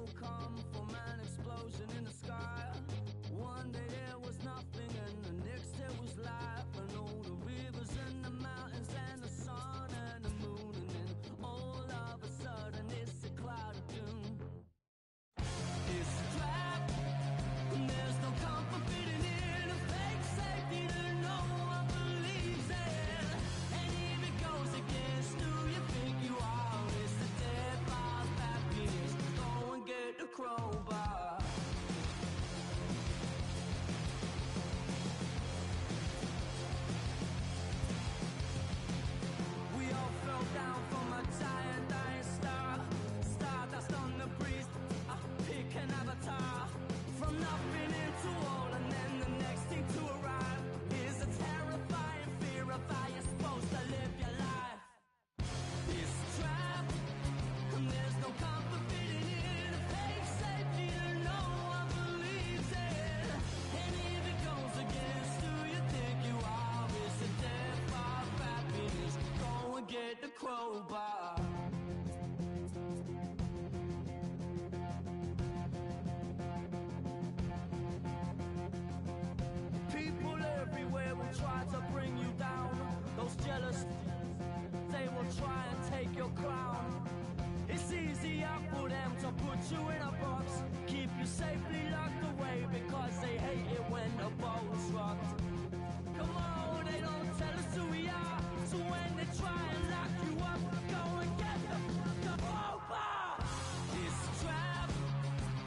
will come from an explosion in the sky. One day there was nothing, and the next there was life. And all the rivers and the mountains and the sun and the moon. And then all of a sudden it's a cloud of doom. It's a trap, and there's no comfort fitting in a fake safety that no one believes in. And if it goes against who you think you are, it's the dead boss happiness. Go and get the crowbar. We all fell down from a giant dying star. Stardust on the breeze, pick an avatar. From nothing into all, and then the next thing to arrive is a terrifying fear of how you're supposed to live your life. It's a trap, and there's no comfort fitting in a fake safety that no one believes in. And if it goes against who you think you are, it's a death of happiness. Go and get the crowbar. People everywhere will try to bring you down. Those jealous, they will try and take your crown. It's easier for them to put you in a box, keep you safely locked away, because they hate it when the boat's rocked. Come on, they don't tell us who we are, so when they try and lock you up, go and get the crowbar. It's a trap,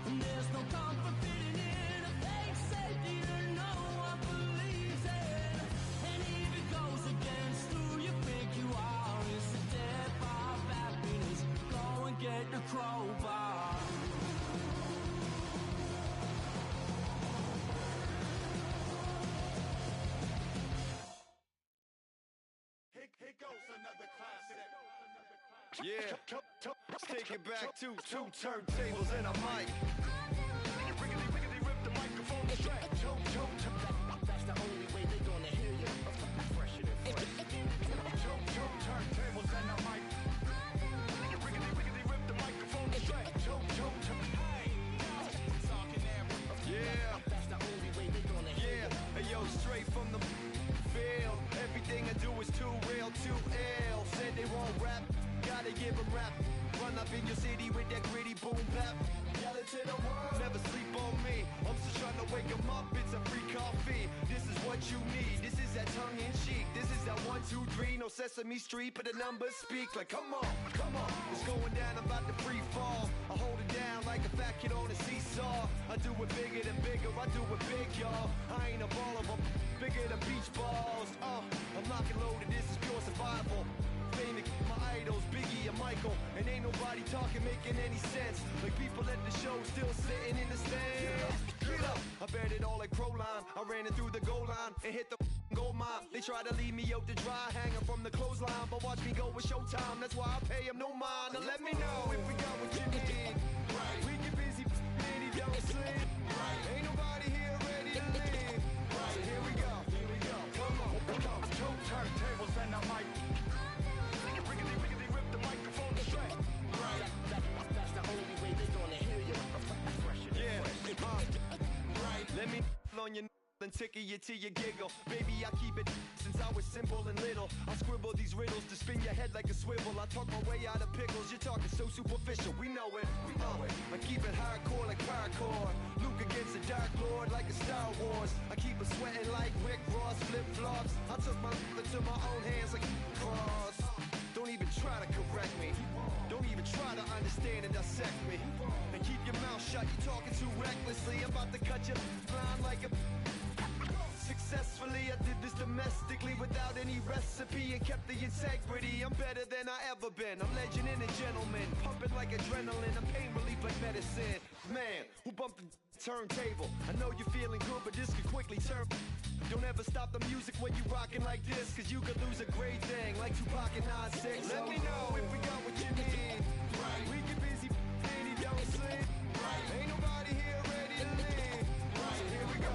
and there's no comfort fitting in a fake safety that no one believes in. And if it goes against who you think you are, it's a death of happiness. Go and get the crowbar. Here goes another classic. Yeah, let's take it back to two turntables and a mic. Riggedy rip the microphone straight. That's the only way they're gonna hear you. Fresher than fresh. Two turntables and a mic. Riggedy rip the microphone straight. Yeah, That's the only way they're gonna hear you. hey yo, straight from the field. Everything I do is too real, too ill. Said they won't rap, gotta give them rap. Run up in your city with that gritty boom bap. Yell it to the world, never sleep on me. I'm just trying to wake them up, it's a free coffee. This is what you need, this is that tongue in cheek. This is that 1, 2, 3, no Sesame Street, but the numbers speak. Like come on, it's going down, I'm about to free fall. I hold it down like a fat kid on a seesaw. I do it bigger than bigger, I do it big, y'all. I ain't a baller, but bigger than beach balls. I'm lock and loaded, this is pure survival. Famous, my idols, Biggie and Michael. And ain't nobody talking, making any sense. Like people at the show still sitting in the stands. Get up, I bet it all like Crowline. I ran it through the goal line and hit the gold mine. They try to leave me out to dry, hanging from the clothesline. But watch me go with showtime, that's why I pay them no mind. Now let me know if we got what you need. Right. We get busy, and he don't sleep. Right. Ain't nobody here ready to leave. Right. So here we go. Come on. Two turntables and a mic. Riggedy rip the microphone straight. Right. That's the only way they're gonna hear you. Fresher than Yeah, fresh. Right. let me on your and tickle you till you giggle. Baby, I keep it since I was simple and little. I scribble these riddles to spin your head like a swivel. I talk my way out of pickles. You're talking so superficial. We know it. I keep it hardcore like parkour. Luke against the Dark Lord like a Star Wars. I keep it sweating like Rick Ross flip flops. I took my into my own hands like cross. Don't even try to correct me. Don't even try to understand and dissect me. And keep your mouth shut. You're talking too recklessly. I'm about to cut your line like a. Successfully, I did this domestically without any recipe and kept the integrity. I'm better than I ever been. I'm legend and a gentleman, pumping like adrenaline. I'm pain relief like medicine. Man, who bumped the turntable? I know you're feeling good, but this could quickly turn. Don't ever stop the music when you rockin' like this, cause you could lose a great thing like Tupac and 9-6. Let me know if we got what you need. Right. We get busy, and he don't sleep. Right. Ain't nobody here ready to leave. Right. Here we go.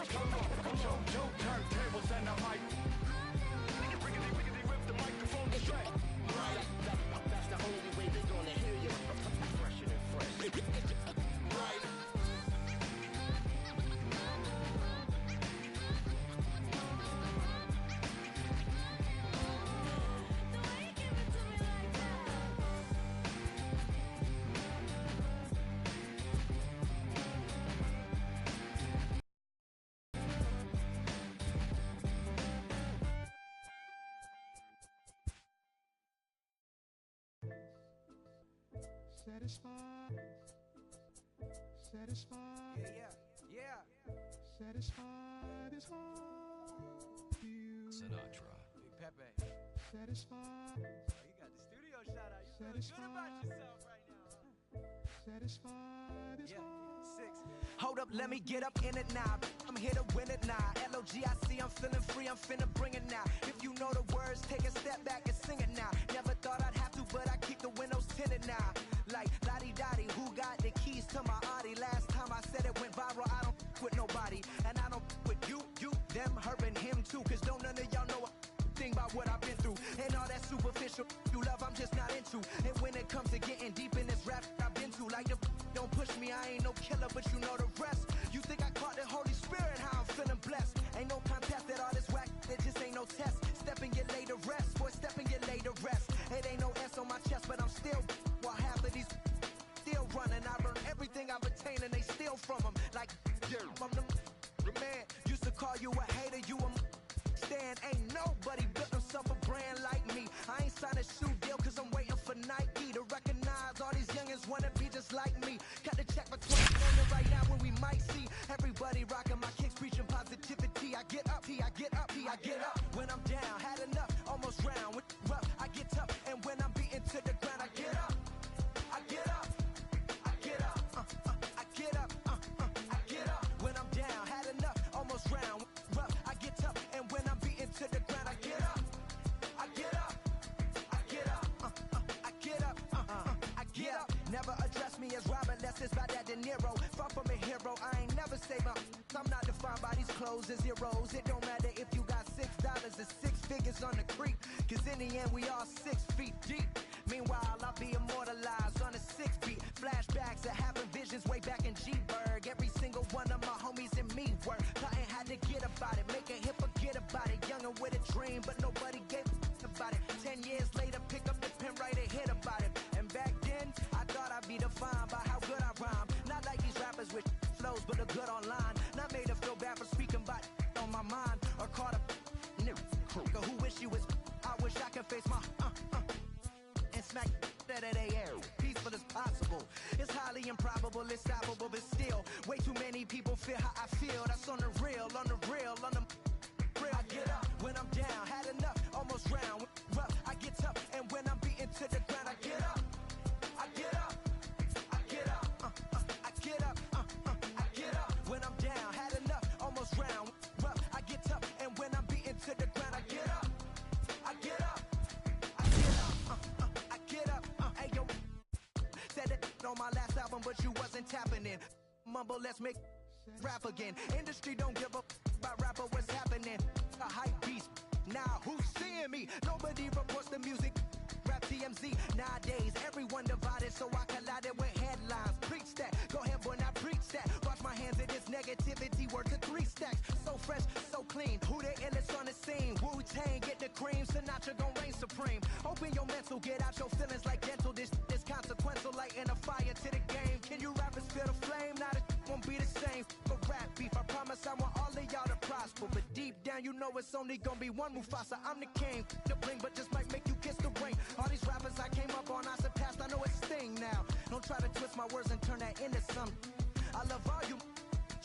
Come on. Two turntables and a mic. Riggedy rip the microphone straight. Right. That's the only way they're gonna hear you. Fresher than fresh. Satisfied. Satisfied. Yeah. Satisfied is all you. Sinatra. Big Pepe. Satisfied. Oh, you got the studio shout out. You feeling good about yourself right now, huh? Satisfied is all. 6. Hold up, let me get up in it now. I'm here to win it now. LOGIC, I'm feeling free, I'm finna bring it now. If you know the words, take a step back and sing it now. Never thought I'd have to, but I keep the windows tinted now. Like Lottie-Dottie, who got the keys to my Audi? Last time I said it went viral, I don't with nobody. And I don't with you, them, her, and him too. Cause don't none of y'all know a thing about what I've been through. And all that superficial you love, I'm just not into. And when it comes to getting deep in this rap I've been to, like the don't push me, I ain't no killer, but you know the rest. You think I caught the Holy Spirit, how I'm feeling blessed. Ain't no contest at all this whack, it just ain't no test. Step and get laid to rest, boy, step and get laid to rest. It ain't no S on my chest, but I'm still, while half of these still running. I learned everything I've attained and they steal from them. Like, I'm the man, used to call you a hater, you a stand. Ain't nobody built himself a brand like me. I ain't signed a shoe deal cause I'm waiting for Nike to recognize all these youngins wanna be just like me. Got the check for 20 million right now when we might see everybody rocking my kicks, preaching positivity. I get up, I get up, I get up. When I'm down, had enough, almost round. With rough, I get tough, and when I'm beaten to the ground, I get up, I get up, I get up, I get up, I get up. When I'm down, had enough, almost round. With rough, I get tough, and when I'm beaten to the ground, I get up, I get up, I get up, I get up, I get up. Never address me as Robert, less it's about that De Niro. Far from a hero, I ain't never say my. I'm not defined by these clothes and zeros. It don't matter if you got $6 or 6 figures on the creek, cause in the end we all 6 feet deep. Meanwhile, I'll be immortalized on a 6 beat. Flashbacks of having visions way back in G-Berg. Every single one of my homies and me work. Nothing had to get about it, make a hit, forget about it. Younger with a dream, but nobody gave about it. 10 years later, pick up the pen, write a hit about it. And back then, I thought I'd be defined by how good I rhyme. Not like these rappers with flows, but a good online. Not made to feel bad for speaking about on my mind. Or caught a nigga who wish he was. I wish I could face my and smack that at air. Peaceful as possible. It's highly improbable, it's stoppable, but still, way too many people feel how I feel. That's on the real, on the real, on the real. I get up when I'm down, had enough, almost round. Rough, I get tough, and when I'm beaten to the ground, I get up, I get up, I get up, I get up, I get up. When I'm down, had enough, almost round. Rough, I get tough, and when I'm beaten to the ground, I get up, I get up, I get up, I get up. Hey yo, said it on my last album, but you wasn't tapping in. Mumble, let's make rap again. Industry don't give a about rapper, what's happening? A hype beast. Now who's seeing me? Nobody reports the music. Rap TMZ. Nowadays, everyone divided, so I collided with headlines. Preach that. Go ahead, boy, now preach that. Wash my hands of this negativity. Word to 3 stacks. So fresh, so clean. Who the illest on the scene? Wu-Tang, get the cream. Sinatra gon' reign supreme. Open your mental, get out your feelings like dental. This consequential, lighting a fire to the game. Can you rappers feel the flame? Now the won't be the same. For rap beef, I promise I want all of y'all to prosper. But deep down, you know it's only gonna be one Mufasa. I'm the king, the bling, but just might make you kiss the ring. All these rappers I came up on, I surpassed, I know it's Sting now. Don't try to twist my words and turn that into something. I love all you,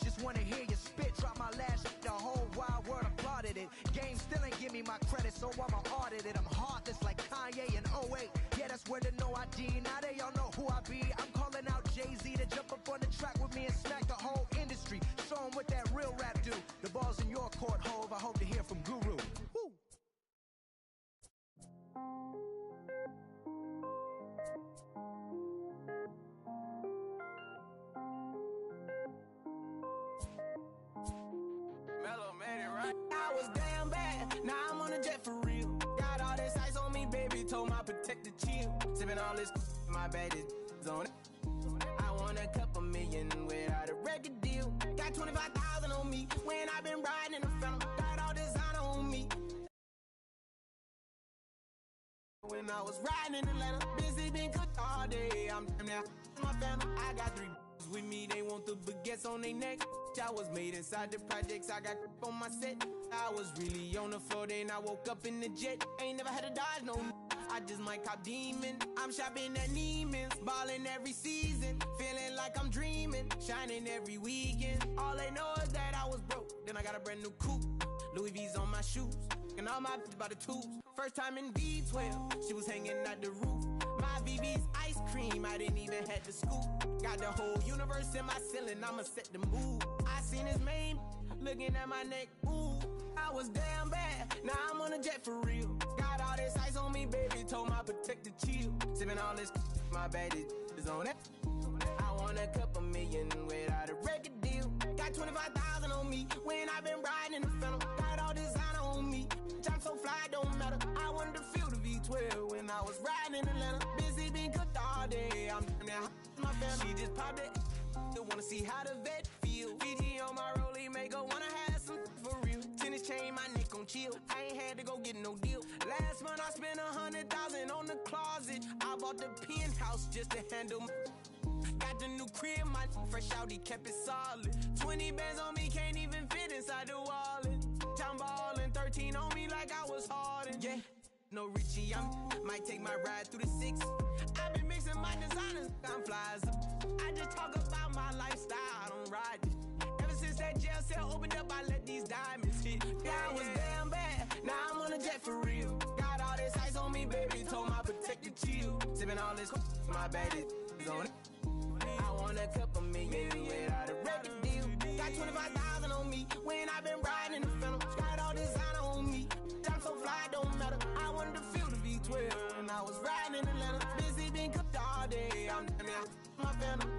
just wanna hear you spit. Drop my last shit, the whole wild world applauded it. Game still ain't give me my credit, so I'ma audit it. I'm heartless like Kanye in 08. Yeah, that's where the no ID. Now they all know who I be. I'm calling out Jay-Z to jump up on the track with me and smack the whole industry. Show 'em what that real rap do. The ball's in your court, Hove. I hope to hear from Guru. Woo! Mellow made it right. I was damn bad, now I'm on a jet for real. Got all this ice on me, baby, told my protector chill. Sipping all this, my bad is on it. I want a couple million without a record deal. Got 25,000 on me when I been riding in the phantom. Got all designer on me. When I was riding in Atlanta, busy been cooked all day. I'm now my family. I got 3 with me, they want the baguettes on their neck. I was made inside the projects, I got on my set. I was really on the floor, then I woke up in the jet. Ain't never had to dodge no. I I just might cop demon. I'm shopping at Neiman's, balling every season, feeling like I'm dreaming, shining every weekend. All they know is that I was broke, then I got a brand new coupe. Louis V's on my shoes, and all my by the tubes. First time in V12, she was hanging at the roof. My VV's ice cream, I didn't even have to scoop. Got the whole universe in my ceiling, I'ma set the mood. I seen his main, looking at my neck, ooh. I was damn bad, now I'm on a jet for real. Got all this ice on me, baby, told my protector chill. Sipping all this, my baby is on it. I want a couple million without a record deal. Got 25,000 on me when I've been riding in the phantom. Got all designer on me, I'm so fly, don't matter. I wanted to feel the V12 when I was riding in Atlanta. Busy being cooked all day, I'm now my family. She just popped it, wanna see how the vet feel. Fiji on my rollie, make her wanna have some for real. Tennis chain, my neck on chill. I ain't had to go get no deal. Last month I spent 100,000 on the closet. I bought the penthouse just to handle my. Got the new crib, my fresh out, he kept it solid. 20 bands on me, can't even fit inside the wallet. I'm ballin', 13 on me like I was Harden. Yeah, no Richie, might take my ride through the six. I've been mixing my designers, I'm flies. I just talk about my lifestyle, I don't ride it. Ever since that jail cell opened up, I let these diamonds hit. Yeah, I was damn bad, now I'm on a jet for real. Got all this ice on me, baby, told my protector chill. Sipping all this, my baby is on it. I want a couple million without a record deal. Got 25,000 on me when I've been riding in the phantom. Got all designer on me, I'm so fly, don't matter. I wanted to feel the V12 when I was riding in Atlanta. Busy being cooked all day, I'm my phantom.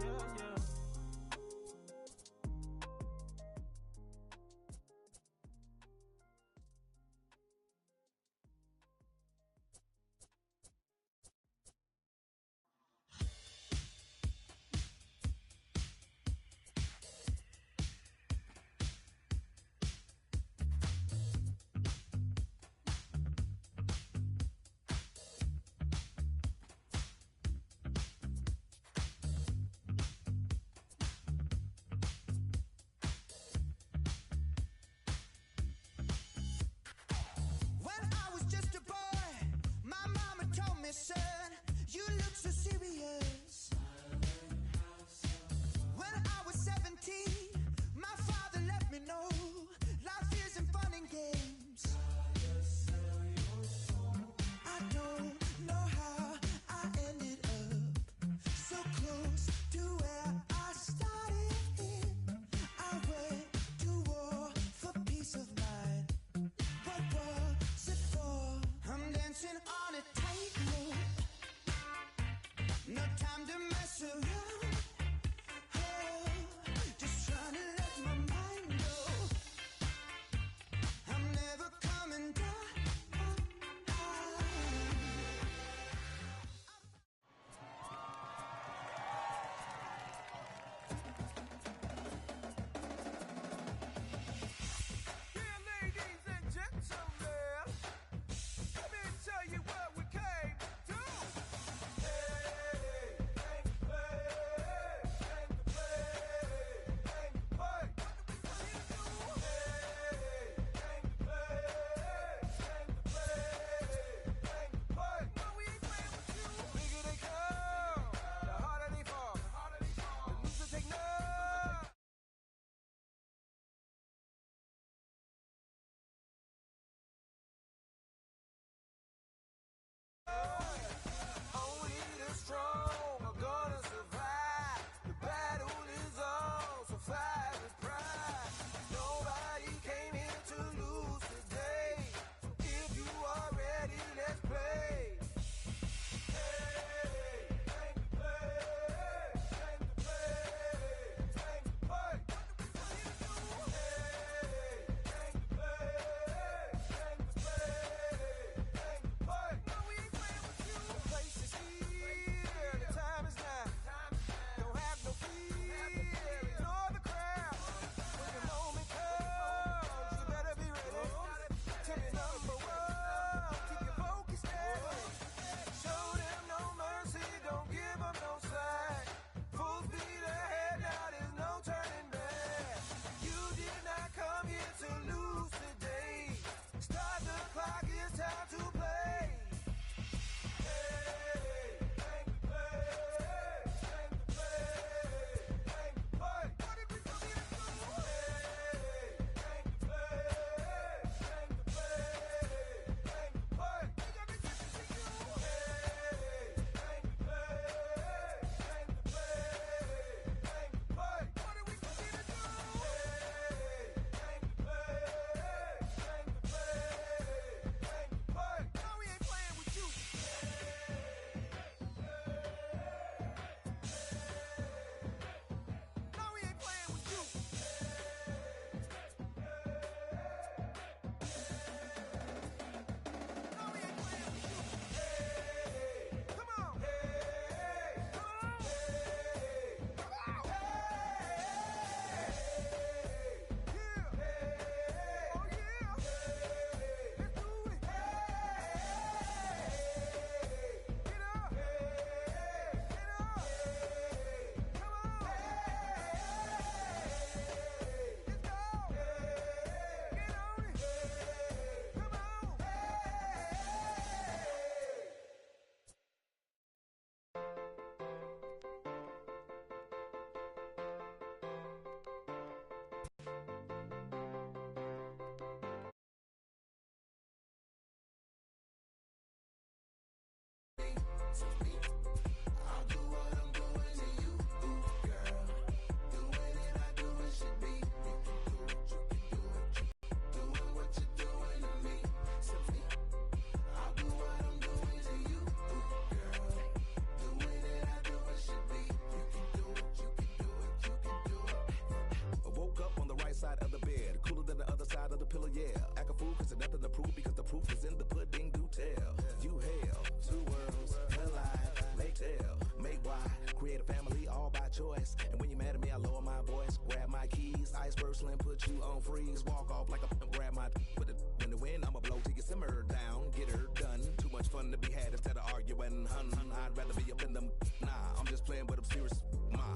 first lane, put you on freeze. Walk off like a grab my put it in the wind. I'ma blow till you simmer down. Get her done. Too much fun to be had instead of arguing. Hun, I'd rather be up in them. Nah, I'm just playing, but I'm serious.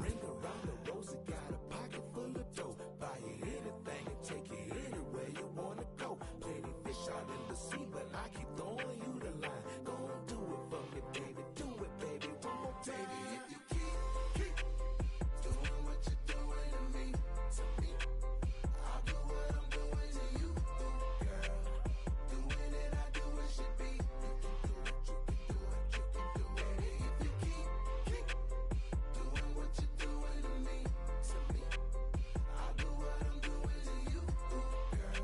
Ring around the rosy, got a pocket full of dough. Buy you anything and take you anywhere you wanna go. Plenty fish out in the sea, but I keep throwing you the line. Go and do it for me, baby. Do it, baby. One more time. Baby, if you keep doing what you're doing to me, I'll do what I'm doing to you, girl. Doing it, I do what should be. You can do it, you can do it, you can do it. Baby, if you keep doing what you're doing to me, I'll do what I'm doing to you, girl.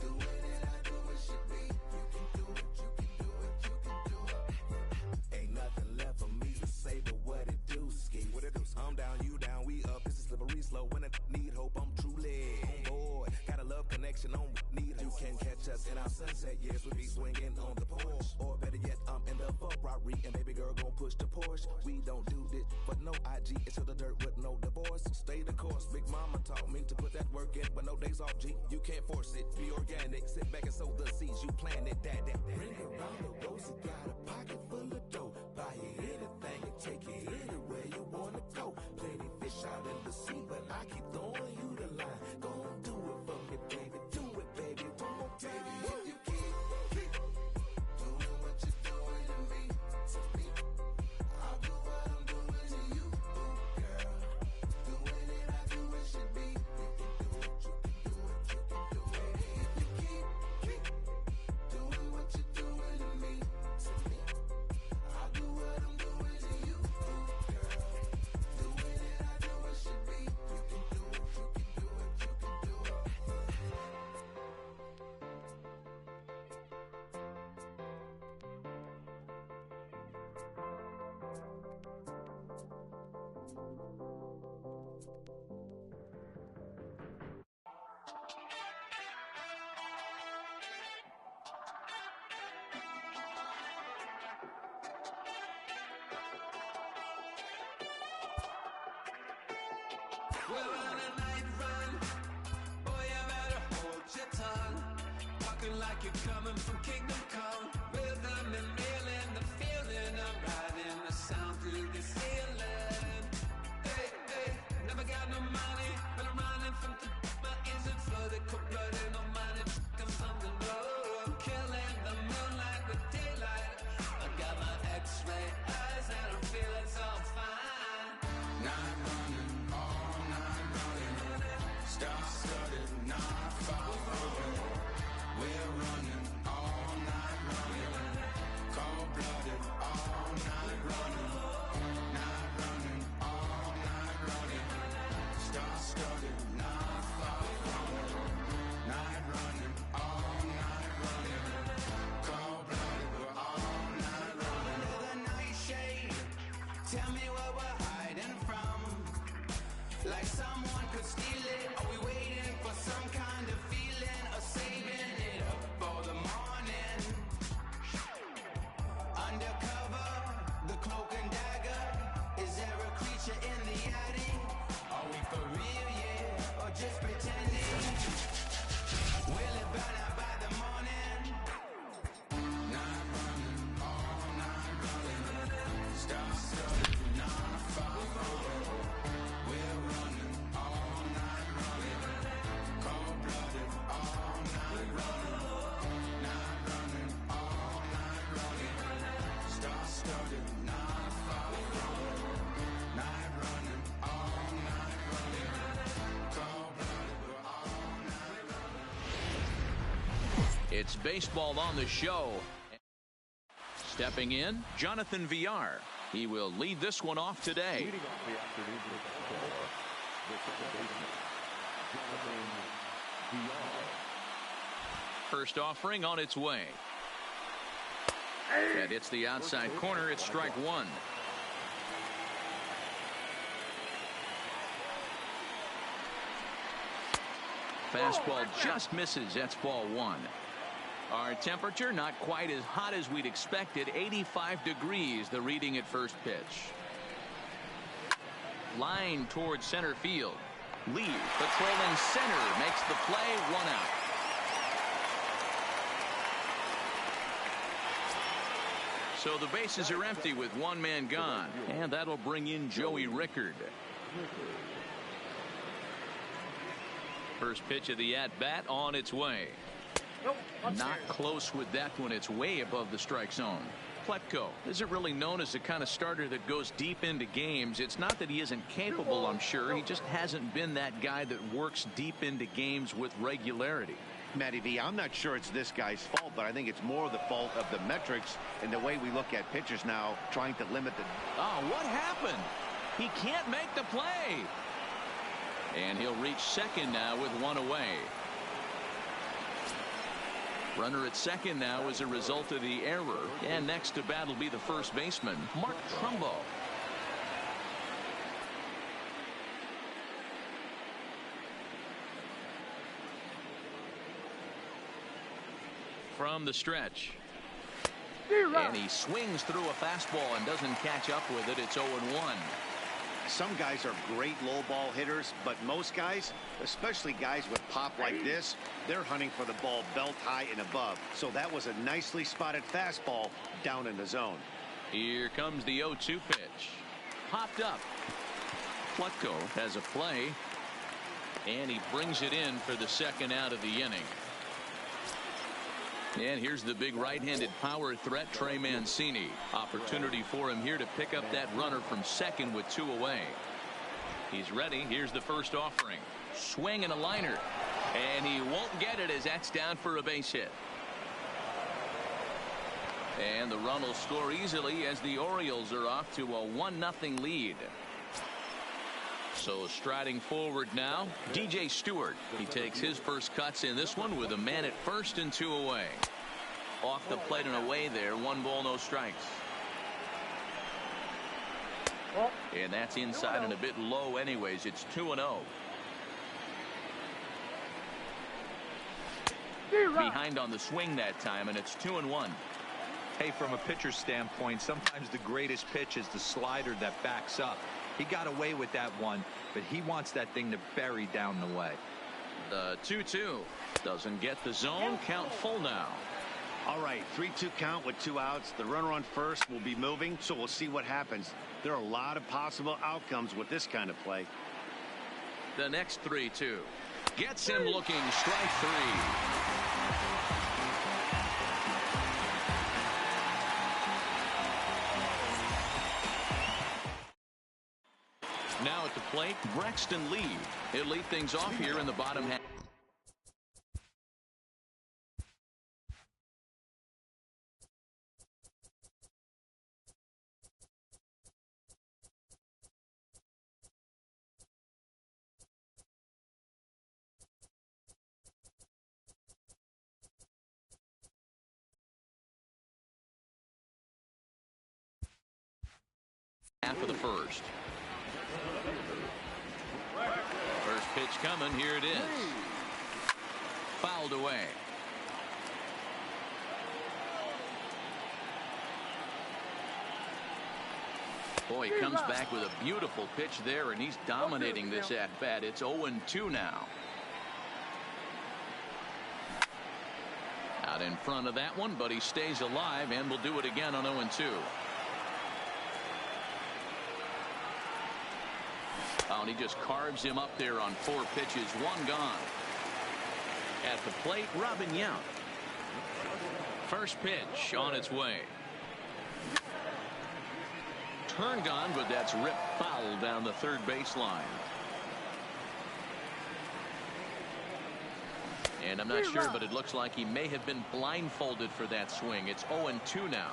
Doing it, I do what should be. You can do it, you can do it, you can do it. Ain't nothing left for me to say but what it do, ski. What it do? I'm down, you down, we up. It's a slippery slope. When I need hope, I'm truly on board. Got a love connection on need hope. You can catch us in our sunset years. We be swinging on the porch, or better yet, I'm in the Ferrari and baby girl gon' push the Porsche. We don't do this for no IG. It's to the dirt with no divorce. Stay the course. Big mama taught me to put that work in, but no days off. G, you can't force it. Be organic. Sit back and sow the seeds you planted. That. Ring around the rosy, got a pocket full of dough. Buy you anything and take you anywhere you wanna go. Plenty fish out in the sea, but I keep throwing you the line. Go and do it for me, baby. Do it, baby. One more time. Baby, if you keep doing what you're doing to me, I'll do what I'm doing to you, girl. Doing it, I do what should be. You can do it, you can do it, you can do it. Baby, if you keep doing what you're doing to me, I'll do what I'm doing to you, girl. Doing it, I do what should be. You can do it, you can do it, you can do it. We're on a night run. Boy, you better hold your tongue. Talking like you're coming from Kingdom Come. Rhythm and reeling, the feeling of riding the sound through the ceiling. Hey, never got no money, but I'm running from my ears and flooded, cold-blooded, no money, I'm something low. Killing the moonlight with daylight. I got my X-ray eyes and I'm feeling so fine. Night running, all night running. Star-studded, not far away. We're running, all night running. Cold-blooded, all night running. Night running, all night running. Star-studded, not far away. Night running, all night running. Cold-blooded, we're all night running. Under the nightshade, tell me what we're hiding from. Like someone could steal it. Are we waiting for some kind of feeling, or saving it up for the morning? Undercover, the cloak and dagger. Is there a creature in the attic? Are we for real, yeah, or just pretending? Will it burn out by the morning? Night running, all night running. Star-studded, not far away. We're running, all night running. Cold-blooded, all night running. Night running, all night running. Star-studded, not far away. Night running, all night running. Cold-blooded, we're all night running. It's baseball on the show. Stepping in, Jonathan Villar. He will lead this one off today. Leading off the afternoon with the Jonathan Villar. First offering on its way. And it's the outside corner. It's strike one. Fastball just misses. That's ball one. Our temperature not quite as hot as we'd expected. 85 degrees, the reading at first pitch. Line towards center field. Lee, patrolling center, makes the play, 1 out. So the bases are empty with 1 man gone, and that'll bring in Joey Rickard. First pitch of the at-bat on its way. Not close with that one. It's way above the strike zone. Pletko isn't really known as the kind of starter that goes deep into games. It's not that he isn't capable, I'm sure. He just hasn't been that guy that works deep into games with regularity. Matty V, I'm not sure it's this guy's fault, but I think it's more the fault of the metrics and the way we look at pitchers now, trying to limit the... Oh, what happened? He can't make the play. And he'll reach second now with 1 away. Runner at second now as a result of the error. And next to bat will be the first baseman, Mark Trumbo. From the stretch. And he swings through a fastball and doesn't catch up with it. It's 0-1. Some guys are great low ball hitters, but most guys, especially guys with pop like this, they're hunting for the ball belt high and above. So that was a nicely spotted fastball down in the zone. Here comes the 0-2 pitch. Popped up. Pletko has a play, and he brings it in for the second out of the inning. And here's the big right-handed power threat, Trey Mancini. Opportunity for him here to pick up that runner from second with 2 away. He's ready. Here's the first offering. Swing and a liner. And he won't get it as that's down for a base hit. And the run will score easily as the Orioles are off to a 1-0 lead. So striding forward now, DJ Stewart. He takes his first cuts in this one with a man at first and 2 away. Off the plate and away there, 1 ball, no strikes. And that's inside and a bit low anyways. It's 2-0. Behind on the swing that time, and it's 2-1. Hey, from a pitcher's standpoint, sometimes the greatest pitch is the slider that backs up. He got away with that one, but he wants that thing to bury down the way. The 2-2 doesn't get the zone. Count full now. All right, 3-2 count with 2 outs. The runner on first will be moving, so we'll see what happens. There are a lot of possible outcomes with this kind of play. The next 3-2 gets him looking. Strike 3. Now at the plate, Braxton Lee. He'll lead things off here in the bottom half. Half of the first. First pitch coming. Here it is. Fouled away. Boy, he comes back with a beautiful pitch there, and he's dominating this at-bat. It's 0-2 now. Out in front of that one, but he stays alive and will do it again on 0-2. Oh, and he just carves him up there on 4 pitches. 1 gone. At the plate, Robin Yount. First pitch on its way. Turned on, but that's ripped foul down the third baseline. And I'm not sure, but it looks like he may have been blindfolded for that swing. It's 0-2 now.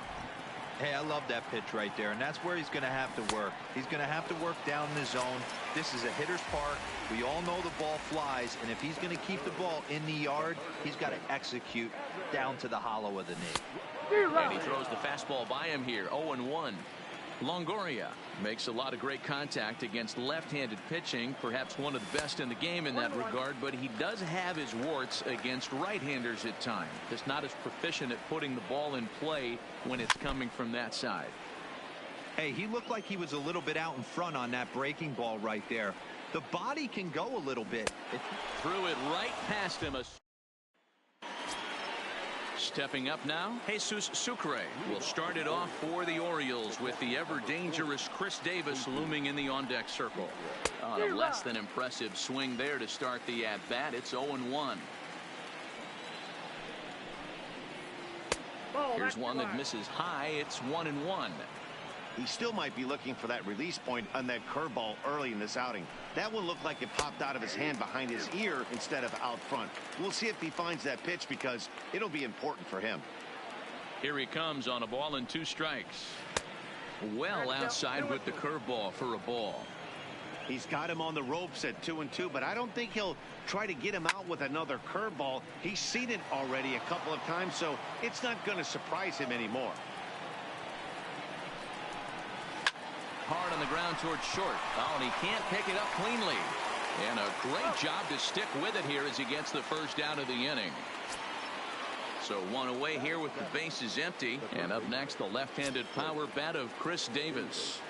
Hey, I love that pitch right there, and that's where he's going to have to work. He's going to have to work down the zone. This is a hitter's park. We all know the ball flies, and if he's going to keep the ball in the yard, he's got to execute down to the hollow of the knee. And he throws the fastball by him here. 0-1. Longoria makes a lot of great contact against left-handed pitching, perhaps one of the best in the game in that regard, but he does have his warts against right-handers at times. Just not as proficient at putting the ball in play when it's coming from that side. Hey, he looked like he was a little bit out in front on that breaking ball right there. The body can go a little bit. Threw it right past him. Stepping up now, Jesus Sucre will start it off for the Orioles with the ever-dangerous Chris Davis looming in the on-deck circle. On a less than impressive swing there to start the at-bat. It's 0-1. Here's one that misses high. It's 1-1. He still might be looking for that release point on that curveball early in this outing. That one looked like it popped out of his hand behind his ear instead of out front. We'll see if he finds that pitch because it'll be important for him. Here he comes on a ball and 2 strikes. Well outside with the curveball for a ball. He's got him on the ropes at 2-2, but I don't think he'll try to get him out with another curveball. He's seen it already a couple of times, so it's not going to surprise him anymore. Hard on the ground towards short. Oh, and he can't pick it up cleanly. And a great job to stick with it here as he gets the first out of the inning. So 1 away here with the bases empty. And up next, the left-handed power bat of Chris Davis.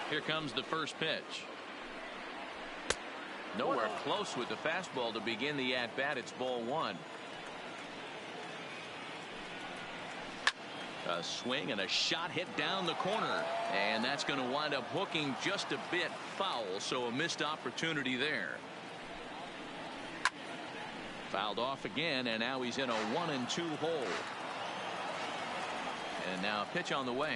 Here comes the first pitch. Nowhere close with the fastball to begin the at-bat. It's ball 1. A swing and a shot hit down the corner. And that's going to wind up hooking just a bit foul. So a missed opportunity there. Fouled off again, and now he's in a 1-2 hole. And now a pitch on the way.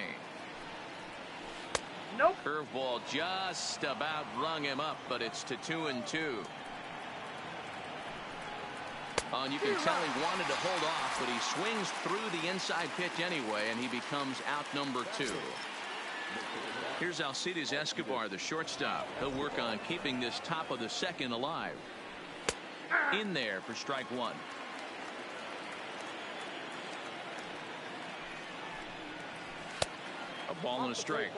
Nope. Curveball just about rung him up, but it's to 2-2. Oh, and you can tell he wanted to hold off, but he swings through the inside pitch anyway, and he becomes out number 2. Here's Alcides Escobar, the shortstop. He'll work on keeping this top of the second alive. In there for strike 1. A ball and a strike.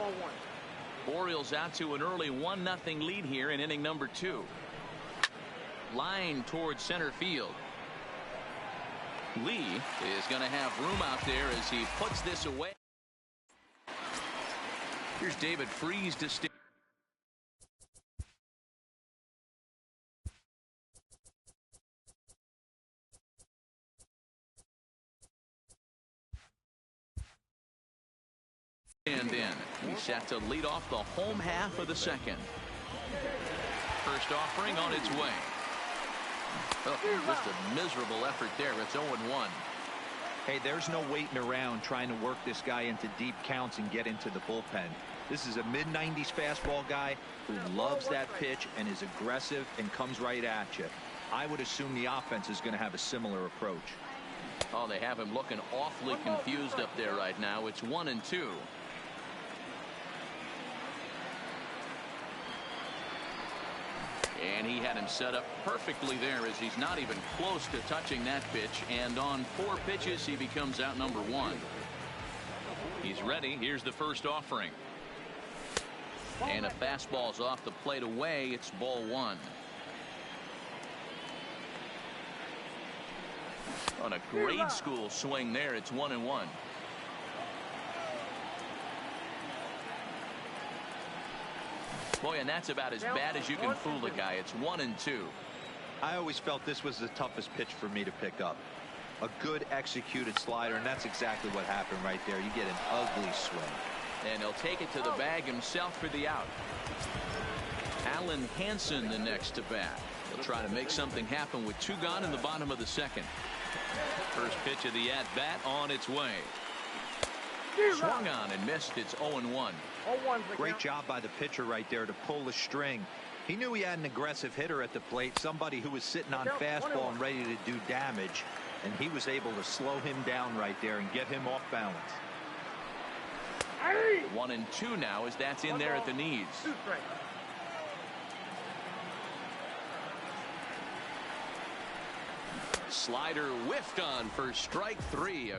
Orioles out to an early 1-0 lead here in inning number 2. Line towards center field. Lee is going to have room out there as he puts this away. Here's David Freese to stand in. He's set to lead off the home half of the second. First offering on its way. Oh, just a miserable effort there. It's 0-1. Hey, there's no waiting around trying to work this guy into deep counts and get into the bullpen. This is a mid-90s fastball guy who loves that pitch and is aggressive and comes right at you. I would assume the offense is going to have a similar approach. Oh, they have him looking awfully confused up there right now. It's 1-2. And he had him set up perfectly there as he's not even close to touching that pitch. And on 4 pitches, he becomes out number 1. He's ready. Here's the first offering. And a fastball's off the plate away. It's ball 1. On a grade school swing there, it's 1-1. Boy, and that's about as bad as you can fool a guy. It's 1-2. I always felt this was the toughest pitch for me to pick up. A good executed slider, and that's exactly what happened right there. You get an ugly swing. And he'll take it to the bag himself for the out. Alan Hansen the next to bat. He'll try to make something happen with 2 gone in the bottom of the second. First pitch of the at-bat on its way. Swung on and missed. It's 0-1. Great job by the pitcher right there to pull the string. He knew he had an aggressive hitter at the plate, somebody who was sitting on fastball and ready to do damage, and he was able to slow him down right there and get him off balance. 1-2 now as that's in there at the knees. Slider whiffed on for strike 3.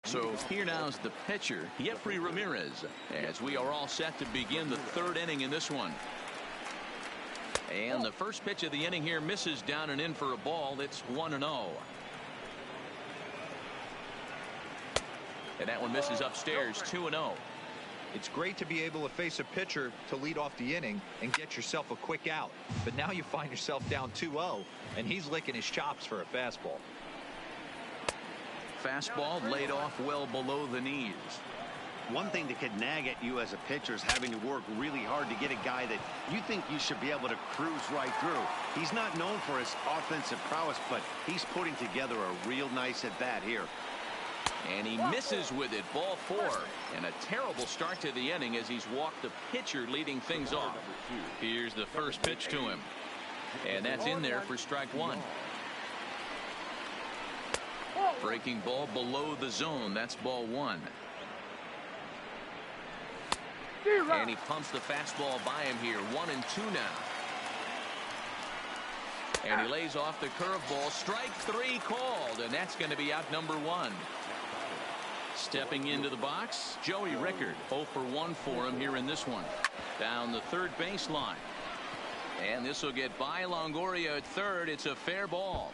So here now is the pitcher, Jeffrey Ramirez, as we are all set to begin the 3rd inning in this one. And the first pitch of the inning here misses down and in for a ball. It's 1-0. And that one misses upstairs, 2-0. It's great to be able to face a pitcher to lead off the inning and get yourself a quick out. But now you find yourself down 2-0, and he's licking his chops for a fastball. Fastball laid off well below the knees. One thing that could nag at you as a pitcher is having to work really hard to get a guy that you think you should be able to cruise right through. He's not known for his offensive prowess, but he's putting together a real nice at-bat here. And he misses with it, ball 4. And a terrible start to the inning as he's walked the pitcher leading things off. Here's the first pitch to him. And that's in there for strike 1. Breaking ball below the zone. That's ball 1. And he pumps the fastball by him here. 1-2 now. And he lays off the curveball. Strike 3 called. And that's going to be out number 1. Stepping into the box, Joey Rickard. 0 for 1 for him here in this one. Down the third baseline. And this will get by Longoria at third. It's a fair ball.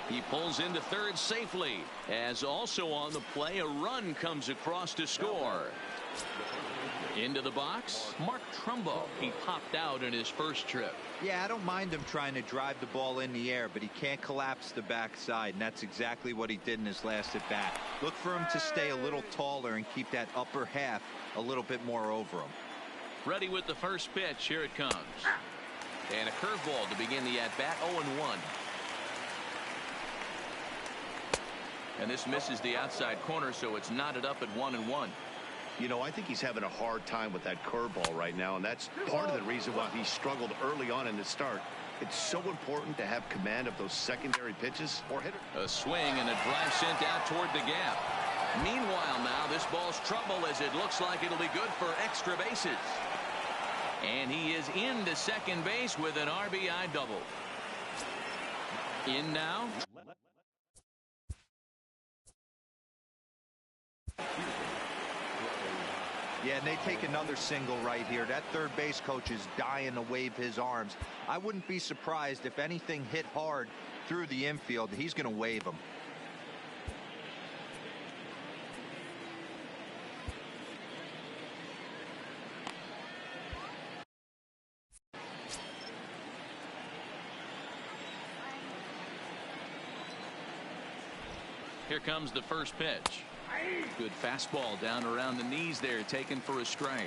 He pulls into third safely. As also on the play, a run comes across to score. Into the box, Mark Trumbo. He popped out in his first trip. Yeah, I don't mind him trying to drive the ball in the air, but he can't collapse the backside, and that's exactly what he did in his last at bat. Look for him to stay a little taller and keep that upper half a little bit more over him. Ready with the first pitch. Here it comes. And a curveball to begin the at bat. 0-1. And this misses the outside corner, so it's knotted up at 1-1. You know, I think he's having a hard time with that curveball right now, and that's part of the reason why he struggled early on in the start. It's so important to have command of those secondary pitches or hitter. A swing and a drive sent out toward the gap. Meanwhile now, this ball's trouble as it looks like it'll be good for extra bases. And he is into second base with an RBI double. In now. Yeah, and they take another single right here. That third base coach is dying to wave his arms. I wouldn't be surprised if anything hit hard through the infield. He's going to wave them. Here comes the first pitch. Good fastball down around the knees there, taken for a strike.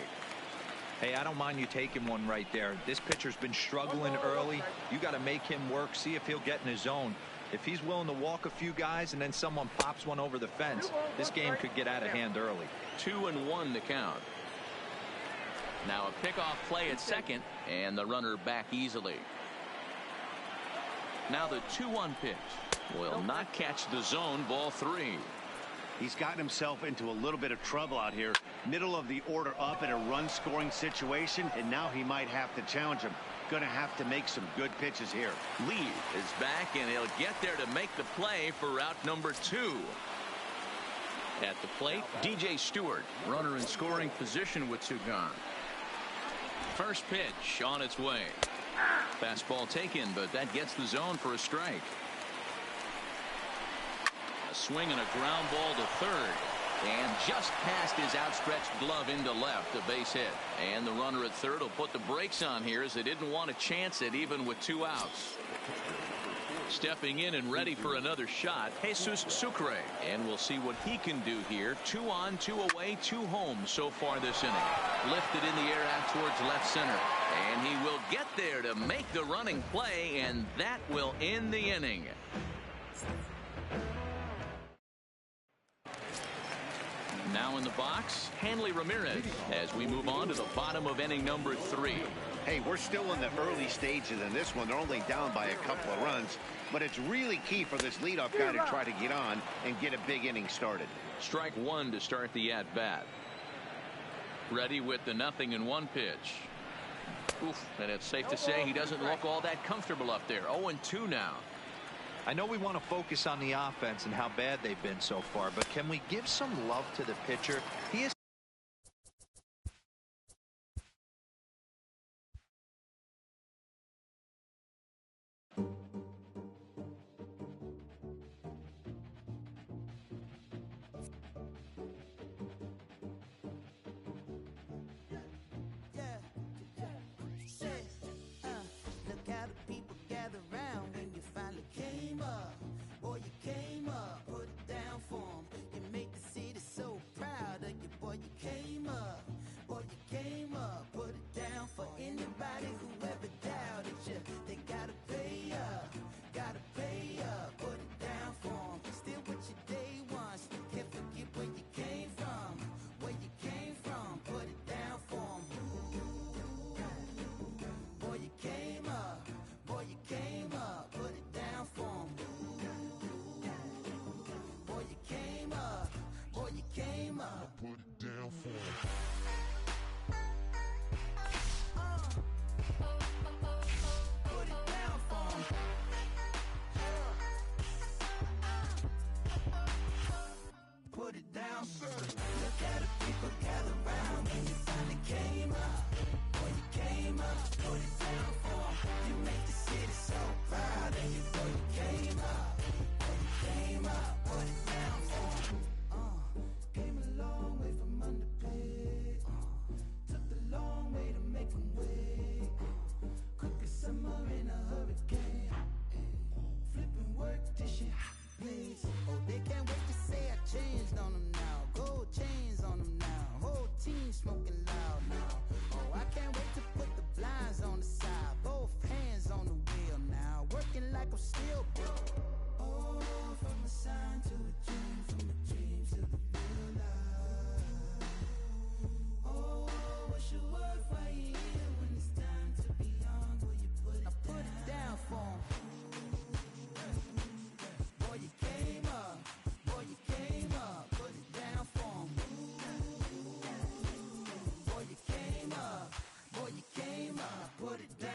Hey, I don't mind you taking one right there. This pitcher's been struggling early. You got to make him work, see if he'll get in his zone. If he's willing to walk a few guys and then someone pops one over the fence, this game could get out of hand early. 2-1 the count. Now a pickoff play at second, and the runner back easily. Now the 2-1 pitch will not catch the zone. Ball 3. He's gotten himself into a little bit of trouble out here. Middle of the order up in a run-scoring situation, and now he might have to challenge him. Going to have to make some good pitches here. Lee is back, and he'll get there to make the play for out number 2. At the plate, DJ Stewart, runner in scoring position with 2 gone. First pitch on its way. Fastball taken, but that gets the zone for a strike. A swing and a ground ball to third. And just past his outstretched glove into left, a base hit. And the runner at third will put the brakes on here as they didn't want to chance it even with 2 outs. Stepping in and ready for another shot, Jesus Sucre. And we'll see what he can do here. 2 on, 2 away, 2 home so far this inning. Lifted in the air out towards left center. And he will get there to make the running play, and that will end the inning. Now in the box, Hanley Ramirez, as we move on to the bottom of inning number 3. Hey, we're still in the early stages in this one. They're only down by a couple of runs, but it's really key for this leadoff guy to try to get on and get a big inning started. Strike 1 to start the at-bat. Ready with the 0-1 pitch. Oof, and it's safe to say he doesn't look all that comfortable up there. 0-2 now. I know we want to focus on the offense and how bad they've been so far, but can we give some love to the pitcher? He is put it down for 'em. You make the city so proud of you, boy, you came up. Boy, you came up, put it down for 'em. Came a long way from underpaid. Took the long way to make 'em wait. Quick as summer in a hurricane. Flipping work till shit bleeds. Oh, they can't wait to say I changed on them now. Gold chains on them now. Whole team smoking loud now. Oh, I can't wait to put the blinds on the side. Both hands on the wheel now. Working like I'm still broke. Oh, from a sign to a dream, from a dream to the real life. Oh, what's your worth right here when it's time to be young? Will you put it down? Put it down for 'em. Boy, you came up. Boy, you came up. Put it down for 'em. Boy, you came up. Boy, you came up. Put it down.